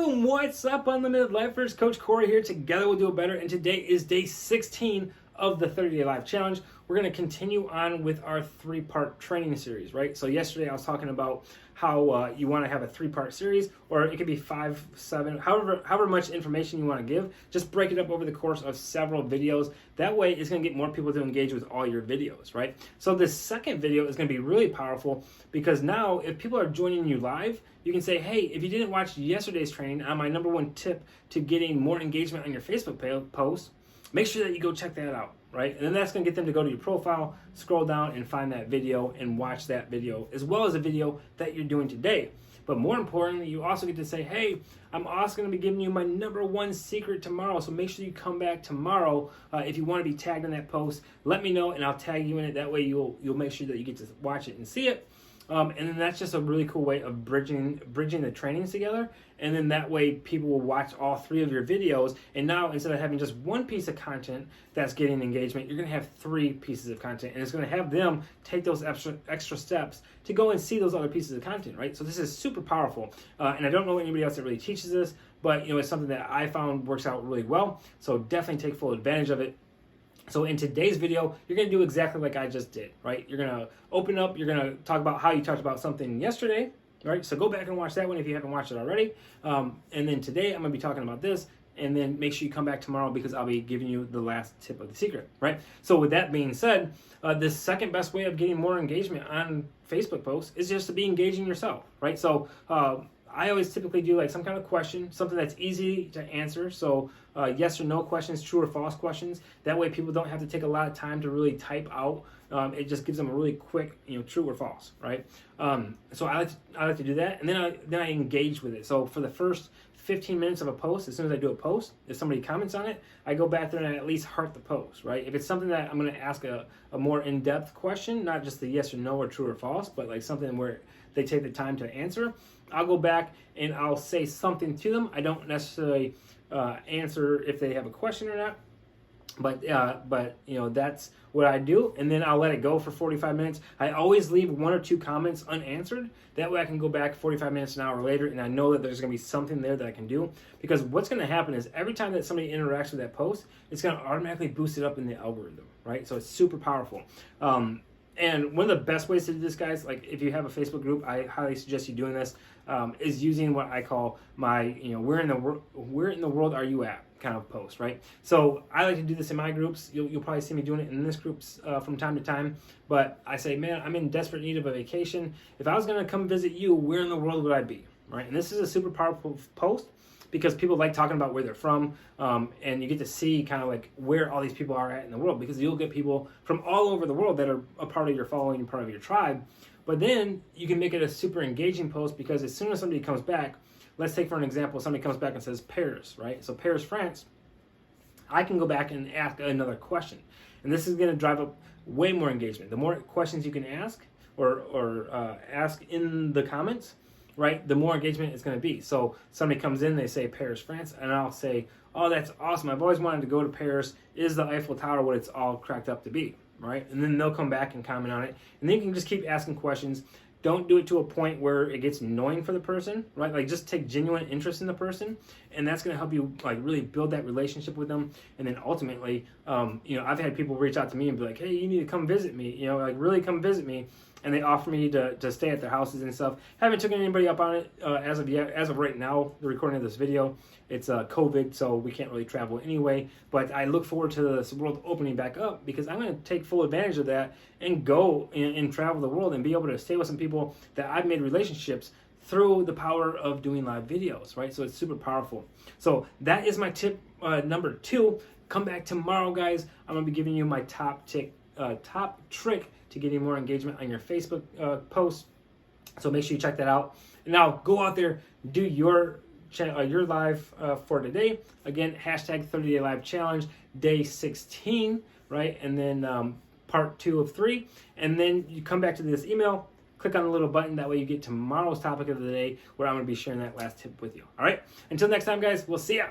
Boom! What's up, Unlimited Lifers? Coach Corey here. Together we'll do it better. And today is day 16 of the 30-day life challenge. We're going to continue on with our 3-part training series, right? So yesterday I was talking about how you want to have a 3-part series, or it could be 5, 7, however much information you want to give. Just break it up over the course of several videos. That way it's going to get more people to engage with all your videos, right? So this second video is going to be really powerful because now if people are joining you live, you can say, hey, if you didn't watch yesterday's training on my #1 tip to getting more engagement on your Facebook post, make sure that you go check that out, right? And then that's going to get them to go to your profile, scroll down, and find that video and watch that video, as well as a video that you're doing today. But more importantly, you also get to say, hey, I'm also going to be giving you my #1 secret tomorrow, so make sure you come back tomorrow. If you want to be tagged in that post, let me know, and I'll tag you in it. That way you'll make sure that you get to watch it and see it. And then that's just a really cool way of bridging the trainings together. And then that way people will watch all 3 of your videos. And now instead of having just 1 piece of content that's getting engagement, you're going to have 3 pieces of content. And it's going to have them take those extra steps to go and see those other pieces of content, right? So this is super powerful. And I don't know anybody else that really teaches this, but it's something that I found works out really well. So definitely take full advantage of it. So in today's video, you're going to do exactly like I just did, right? You're going to open up, you're going to talk about how you talked about something yesterday, right? So go back and watch that one if you haven't watched it already. And then today I'm going to be talking about this, and then make sure you come back tomorrow because I'll be giving you the last tip of the secret, right? So with that being said, the second best way of getting more engagement on Facebook posts is just to be engaging yourself, right? So I always typically do like some kind of question, something that's easy to answer. So yes or no questions, true or false questions. That way people don't have to take a lot of time to really type out. It just gives them a really quick, true or false, right? So I like to do that, and then I engage with it. So for the first 15 minutes of a post, as soon as I do a post, if somebody comments on it, I go back there and I at least heart the post, right? If it's something that I'm going to ask a more in-depth question, not just the yes or no or true or false, but like something where they take the time to answer, I'll go back and I'll say something to them. I don't necessarily answer if they have a question or not, but that's what I do, and then I'll let it go for 45 minutes. I always leave 1 or 2 comments unanswered. That way I can go back 45 minutes, an hour later, and I know that there's going to be something there that I can do. Because what's going to happen is every time that somebody interacts with that post, it's going to automatically boost it up in the algorithm, right? So it's super powerful. And one of the best ways to do this, guys, like if you have a Facebook group, I highly suggest you doing this, is using what I call my, where in the world are you at kind of post, right? So I like to do this in my groups. You'll probably see me doing it in this groups from time to time. But I say, man, I'm in desperate need of a vacation. If I was going to come visit you, where in the world would I be, right? And this is a super powerful post, because people like talking about where they're from, and you get to see kind of like where all these people are at in the world, because you'll get people from all over the world that are a part of your following and part of your tribe. But then you can make it a super engaging post, because as soon as somebody comes back, let's take for an example, somebody comes back and says Paris, right? So Paris, France, I can go back and ask another question. And this is going to drive up way more engagement. The more questions you can ask or ask in the comments, right, the more engagement it's going to be. So somebody comes in, they say Paris, France, and I'll say, oh, that's awesome. I've always wanted to go to Paris. Is the Eiffel Tower what it's all cracked up to be, right? And then they'll come back and comment on it. And then you can just keep asking questions. Don't do it to a point where it gets annoying for the person, right? Like just take genuine interest in the person, and that's going to help you like really build that relationship with them. And then ultimately, I've had people reach out to me and be like, hey, you need to come visit me, like really come visit me. And they offer me to stay at their houses and stuff. Haven't taken anybody up on it as of yet. As of right now, the recording of this video, it's COVID, so we can't really travel anyway. But I look forward to this world opening back up, because I'm going to take full advantage of that and go and travel the world and be able to stay with some people that I've made relationships through the power of doing live videos, right? So it's super powerful. So that is my tip number 2. Come back tomorrow, guys. I'm going to be giving you my top trick to getting more engagement on your Facebook posts. So make sure you check that out. And now go out there, do your live for today. Again, hashtag 30-day live challenge, day 16, right? And then part 2 of 3. And then you come back to this email, click on the little button. That way you get tomorrow's topic of the day, where I'm going to be sharing that last tip with you. All right? Until next time, guys, we'll see ya.